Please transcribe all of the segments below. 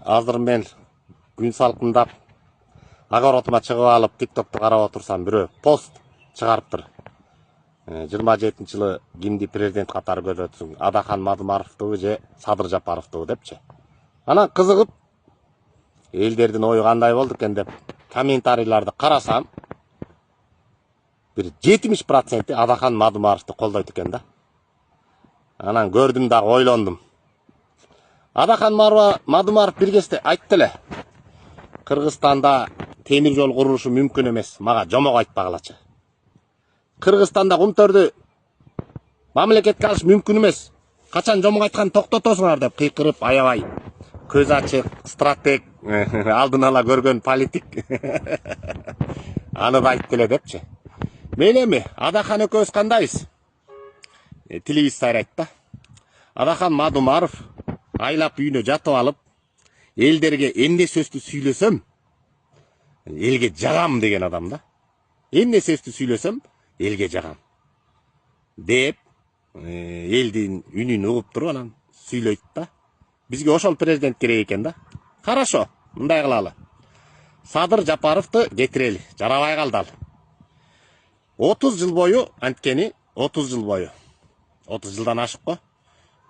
азыр мен күн салкындап огородума чыгып алып TikTok'ты карап отурсам бирөө пост чыгарыптыр. 27-жылы кимди президент катары көрөтсүң? Адахан Мадумаровду же Садыр Жапаровду депчи. Анан кызыгып элдердин ою кандай болду экен деп комментарийларды карасам, бир 70% Адахан Мадумаровду колдойт экен да. Анан көрдүм да ойлондум. Адахан Мадумаров бир кезде айтты эле. Кыргызстанда темир жол курулушу мүмкүн эмес, мага жомок айтпагылачы. Кыргызстанда кумтөрдү мамлекетке алыш мүмкүн эмес. Качан жомок айтканды токтотосуңар деп кыйкырып аябай көз ачык, стратег, алдын ала көргөн политик. Аны да айтты эле депчи. Мейли эми Адахан экөөбүз кандайбыз? Тилибиз сайрайт да. Адахан Мадумаров айлап үйүнө жатып алып, элдерге эмне сөздү сүйлөсөм, элге жагам деген адам да. Эмне сөздү сүйлөсөм, элге жагам деп элдин үнүн угуп туруп анан сүйлөйт да. Бизге ошол президент керек экен да. Хорошо, мындай кылалы. Садыр Жапаровду кетирели, жарабай калды ал. 30 жыл бою анткени 30 жыл бою. 30 жылдан ашык го.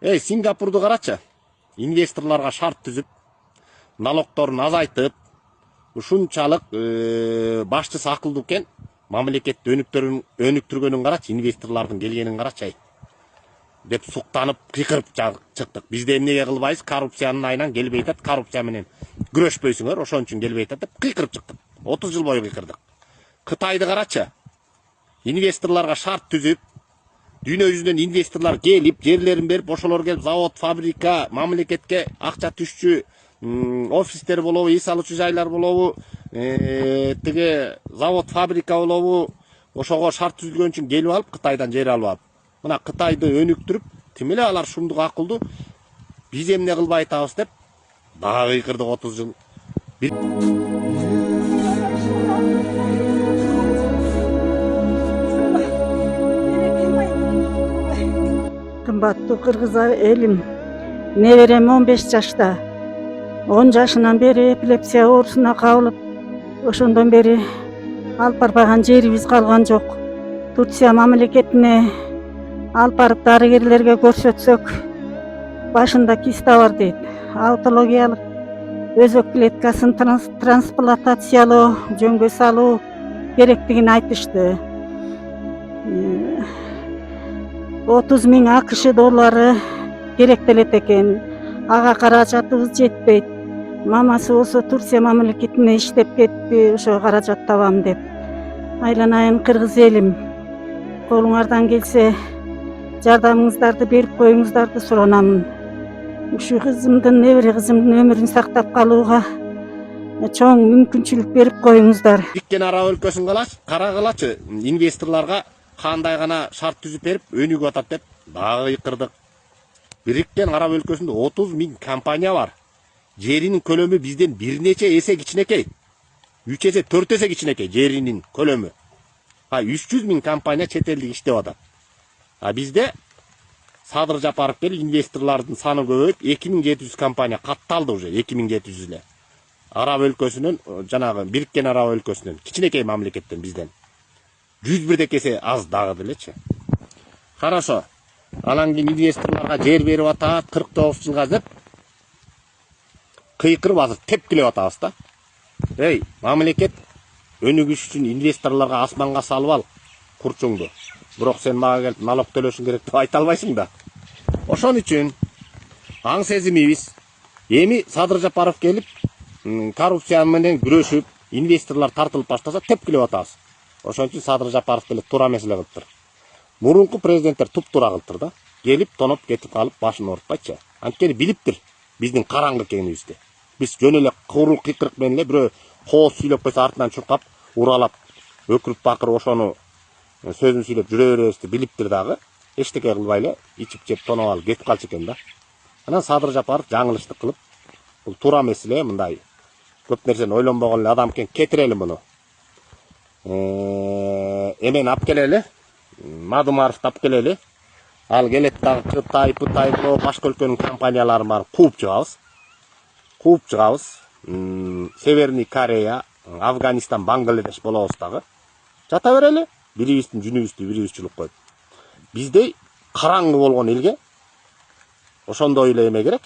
Сингапурду карачы. Инвесторлорго шарт түзүп, налогторун азайтып, ушунчалык башчысы акылдуу экен. Мамлекетти өнүктүргөнүн карачы, инвесторлордун келгенин карачы деп суктанып, кыйкырып чыктык. Бизде эмнеге кылбайбыз? Коррупциянын айынан келбей атат, коррупция менен күрөшпөйсүңөр, ошон үчүн келбей атат деп кыйкырып чыктык. 30 жыл бою кыйкырдык. Кытайды карачы. Инвесторлорго шарт түзүп, дүйнө жүзүнөн инвесторлор келип, жерлерин берип, ошолор келип завод, фабрика, мамлекетке акча түшчү, офистер болобу, үй салуучу жайлар болобу, тиги завод, фабрика болобу, ошого шарт түзүлгөн үчүн келип алып, Кытайдан жер алып алып. Мына Кытайды өнүктүрүп, тим эле алар шумдук акылдуу, биз эмне кылбай атабыз деп дагы кыйкырдык 30 жыл. Кымбаттуу кыргыз элим, неберем 15 жашта. 10 жашынан бери эпилепсия оорусуна кабылып, ошондон бери алып барбаган жерибиз калган жок. Турция мамлекетине алып барып дарыгерлерге көрсөтсөк, башында киста бар дейт. Аутологиялык өзөк клеткасын трансплантациялоо, жөнгө салуу керектигин айтышты. 30 000 АКШ доллары керектелет экен. Ага каражатыбыз жетпейт. Мамасы болсо Турция мамлекетине иштеп кетти, ошо каражат табам деп. Айланайын кыргыз элим, колуңардан келсе жардамыңыздарды берип коюңуздарды суранамын. Ушу кызымдын, небере кызымдын өмүрүн сактап калууга чоң мүмкүнчүлүк берип коюңуздар. Бириккен Араб өлкөсүн карагылачы, инвесторлорго кандай гана шарт түзүп берип өнүгүп атат деп дагы кыйкырдык. Бириккен Араб өлкөсүндө 30 000 компания бар. Жеринин көлөмү бизден бир нече эсе кичинекей. 3 эсе, 4 эсе кичинекей жеринин көлөмү. 300 000 компания чет элдик иштеп атат. Бизде Садыр Жапаров келип инвесторлордун саны көбөйүп, 2700 компания катталды уже, 2700 эле. Араб өлкөсүнөн, жанагы Бириккен Араб өлкөсүнөн, кичинекей мамлекеттен бизден. 101 эсе аз дагы делечи. Хорошо. Анан кийин инвесторлорго жер берип атат, 49 жылга деп кыйкырып азыр тепкилеп атабыз да. Мамлекет өнүгүш үчүн инвесторлорго асманга салып ал курчуңду. Бирок сен мага келип налог төлөшүң керек деп айта албайсың да. Ошон үчүн аң сезимибиз. Эми Садыр Жапаров келип коррупция менен күрөшүп, инвесторлор тартылып баштаса тепкилеп атабыз. Ошон үчүн Садыр Жапаров деле туура меселе кылыптыр. Мурунку президенттер туп-туура кылыптыр да. Келип, тоноп кетип калып башын оорутпайчы. Анткени билиптир биздин караңгы экенибизди. Биз жөн эле курул кыйкырык менен эле бирөө кооз сүйлөп койсо артынан чуркап, уралап, өкүрүп бакырып ошону сөзүн сүйлөп жүрө беребизди билиптир дагы. Эчтеке кылбай эле ичип жеп тоноп алып кетип калчу экен да. Анан Садыр Жапаров жаңылыштык кылып, бул туура меселе, мындай көп нерсени ойлонбогон эле адам экен, кетирели муну. Эмен алып келели, Мадумаровду алып келели. Ал келет дагы Кытай, башка өлкөнүн компанияларын бар кууп чыгабыз. кууп чыгабыз. Северный Корея, Афганистан, Бангладеш болобуз дагы. Жата берели, бирибиздин жүнүбүздү бирибиз чулуп коюп. Биздей караңгы болгон элге ошондой эле эме керек,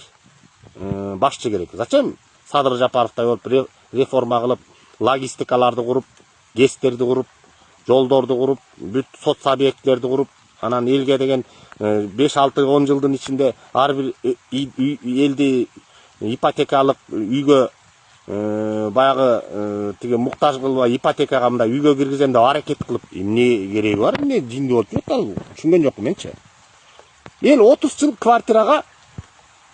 башчы керек. Зачем Садыр Жапаровдай болуп реформа кылып, логистикаларды куруп, ГЭСтерди куруп, жолдорду куруп, бүт соц объекттерди куруп, анан элге деген 5-6-10 жылдын ичинде ар бир элди ипотекалык үйгө баягы тиги муктаж кылбай ипотекага мындай үйгө киргизем деп аракет кылып, эмне кереги бар? Эмне жинди болуп жүрөт ал? Түшүнгөн жокмун менчи. Эл 30 жыл квартирага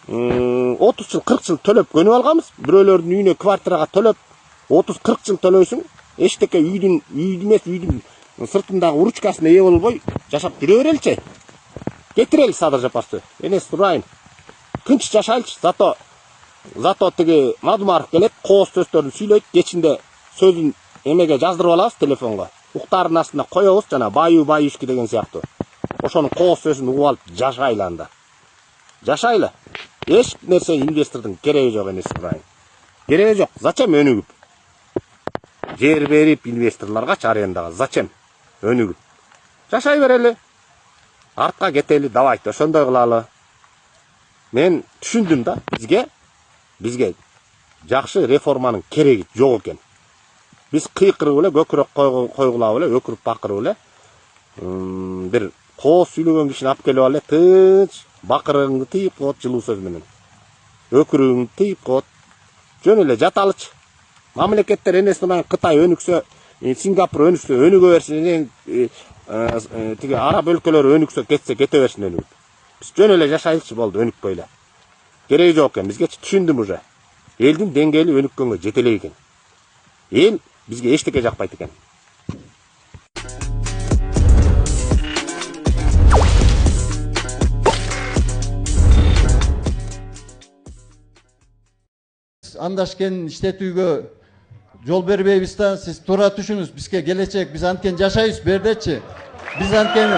30 жыл 40 жыл төлөп көнүп алганбыз. Бирөөлөрдүн үйүнө квартирага төлөп 30-40 жыл төлөйсүң, эчтеке үйдүн сыртындагы ручкасына ээ болбой жашап жүрө береличи. Кетирели Садыр Жапаровду. Энес турайын. Тынч жашайлычы. Зато тиги Мадумаров келет, кооз сөздөрүн сүйлөйт, кечинде сөзүн эмеге жаздырып алабыз телефонго. Уктардын астына коебуз, жана баюшки деген сыяктуу. Ошонун кооз сөзүн угуп алып жашайлы анда. Жашайлы. Эч нерсе инвестордун кереги жок, энес турайын. Кереги жок. Зачем өнүгүп? Жер берип инвесторлоргачы арендага. Зачем өнүгүп? Жашай берели. Артка кетели, давайте ошондой кылалы. Мен түшүндүм да, бизге жакшы реформанын кереги жок экен. Биз кыйкырып эле, көкүрөк койгулап эле, өкүрүп бакырып эле, бир кооз сүйлөгөн кишини алып келип алып эле, тыч бакырыгыңды тыйып коет жылуу сөз менен. Өкүрүгүңдү тыйып коет. Жөн эле жаталычы. Мамлекеттер энеси менен Кытай өнүксө, Сингапур өнүксө, өнүгө берсин, тиги араб өлкөлөрү өнүксө, кетсе кете берсин өнүгүп. Биз жөн эле жашайлычы болду, өнүкпөй эле. Кереги жок экен, бизге түшүндүм уже. Элдин деңгээли өнүккөнгө жете элек экен. Эл бизге эчтеке жакпайт экен. Андашкен иштетүүгө жол бербейбиз да, сиз туура түшүнүңүз, бизге келечек, биз анткени жашайбыз бердечи. Биз анткени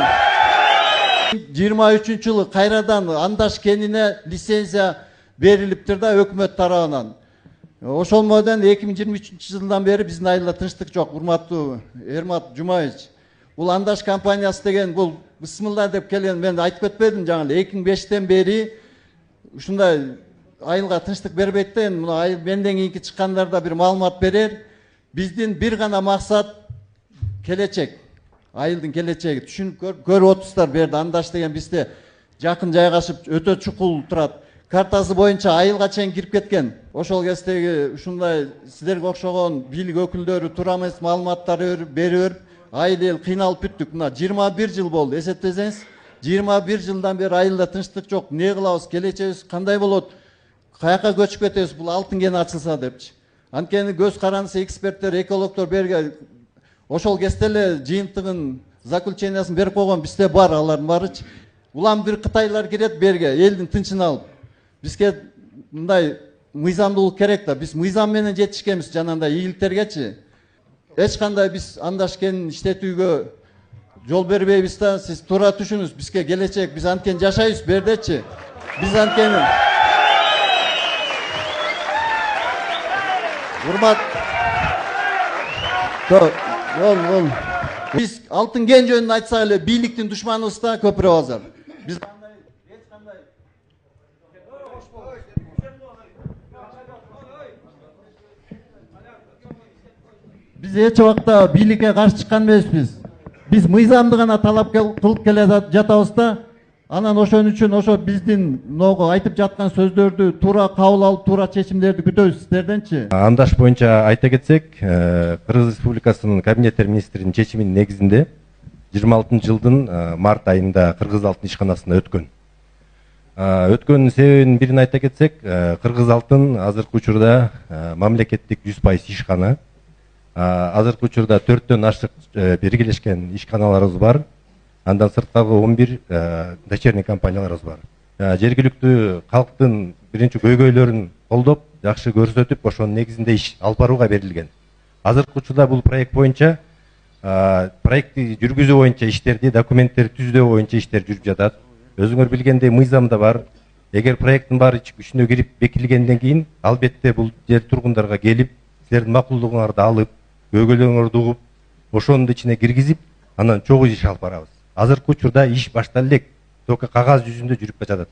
23-жылы кайрадан Андашкенине лицензия берилиптир да өкмөт тарабынан. Ошол менен 2023-жылдан бери биздин айылда тынчтык жок, урматтуу Эрмат Жумаевич. Бул Андаш компаниясы деген бул бысмылла деп келген, мен айтып кетпедим жаңы эле, 2005-тен бери ушундай айылга тынчтык бербейт да, мына айыл менден кийинки чыккандар да бир маалымат берер. Биздин бир гана максат келечек. Айылдын келечеги. Түшүнүп көрүп отурсуздар, берди Андаш деген бизде жакын жайгашып өтө чукул турат. Картасы боюнча айылга чейин кирип кеткен. Ошол кездеги ушундай силерге окшогон бийлик өкүлдөрү туура эмес маалыматтар берип, айыл эл кыйналып бүттүк. Мына 21 жыл болду. Эсептесеңиз, 21 жылдан бери айылда тынчтык жок. Эмне кылабыз? Келечегибиз кандай болот? Каяка көчүп кетебиз бул алтын кени ачылса депчи. Анткени көз карандысы эксперттер, экологдор берген ошол кезде эле жыйынтыгын, заключениясын берип койгон, бизде бар алардын барычы. Улам бир кытайлар кирет берге, элдин тынчын алып. Бизге мындай мыйзамдуулук керек да, биз мыйзам менен жетишкенбиз жанагындай ийгиликтергечи. Эч кандай биз Андашкенин иштетүүгө жол бербейбиз да, сиз туура түшүнүңүз, бизге келечек, биз анткени жашайбыз бердечи. Биз анткени урмат Ол. Биз алтын кен жөнүндө айтсак эле бийликтин душманыбыз да Көпүрө базар. Биз Биз эч убакта бийликке каршы чыккан эмеспиз. Биз мыйзамды гана талап кылып келе жатабыз да, анан ошон үчүн ошо биздин ногу айтып жаткан сөздөрдү туура кабыл алып, туура чечимдерди күтөбүз сиздерденчи. Андаш боюнча айта кетсек, Кыргыз Республикасынын Кабинеттер министринин чечиминин негизинде 26-жылдын март айында Кыргыз алтын ишканасына өткөн. Өткөн себебин бирин айта кетсек, Кыргыз алтын азыркы учурда мамлекеттик 100% ишкана. Азыркы учурда 4төн ашык биргелешкен ишканаларыбыз бар. Андан сырткары 11 дочерний компанияларыбыз бар. Жергиликтүү калктын биринчи көйгөйлөрүн колдоп, жакшы көрсөтүп, ошонун негизинде иш алып барууга берилген. Азыркы учурда бул проект боюнча, проектти жүргүзүү боюнча иштерди, документтерди түзүү боюнча иштер жүрүп жатат. Өзүңөр билгендей мыйзамда бар. Эгер проекттин баары күчүнө кирип бекилгенден кийин албетте бул жер тургундарга келип, силердин макулдугуңарды алып, көйгөйлөрүңөрдү угуп, ошонун ичине киргизип, анан чогуу иш алып барабыз. Азыркы учурда иш башталып элек, только кагаз жүзүндө жүрүп жатат.